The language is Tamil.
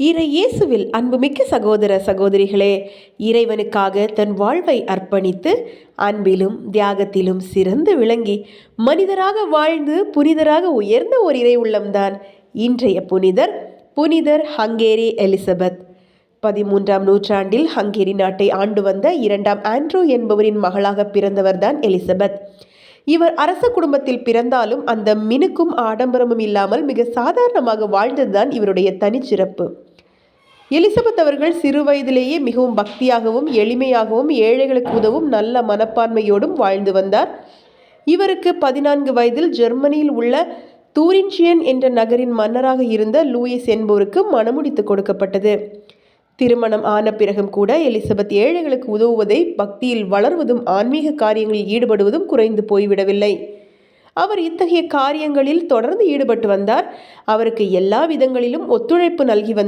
இறை இயேசுவில் அன்புமிக்க சகோதர சகோதரிகளே, இறைவனுக்காக தன் வாழ்வை அர்ப்பணித்து அன்பிலும் தியாகத்திலும் சிறந்து விளங்கி மனிதராக வாழ்ந்து புனிதராக உயர்ந்த ஒரு இறை உள்ளம்தான் இன்றைய புனிதர் ஹங்கேரி எலிசபெத். 13ஆம் நூற்றாண்டில் ஹங்கேரி நாட்டை ஆண்டு வந்த 2ஆம் ஆண்ட்ரூ என்பவரின் மகளாக பிறந்தவர்தான் எலிசபெத். இவர் அரச குடும்பத்தில் பிறந்தாலும் அந்த மினுக்கும் ஆடம்பரமும் இல்லாமல் மிக சாதாரணமாக வாழ்ந்ததுதான் இவருடைய தனிச்சிறப்பு. எலிசபெத் அவர்கள் சிறு வயதிலேயே மிகவும் பக்தியாகவும் எளிமையாகவும் ஏழைகளுக்கு உதவும் நல்ல மனப்பான்மையோடும் வாழ்ந்து வந்தார். இவருக்கு 14 வயதில் ஜெர்மனியில் உள்ள தூரின்சியன் என்ற நகரின் மன்னராக இருந்த லூயிஸ் என்பவருக்கு மணமுடித்து கொடுக்கப்பட்டது. திருமணம் ஆன பிறகும் கூட எலிசபெத் ஏழைகளுக்கு உதவுவதை, பக்தியில் வளர்வதும் ஆன்மீக காரியங்களில் ஈடுபடுவதும் குறைந்து போய்விடவில்லை. அவர் இத்தகைய காரியங்களில் தொடர்ந்து ஈடுபட்டு வந்தார். அவருக்கு எல்லா விதங்களிலும் ஒத்துழைப்பு நல்கி வந்தார்.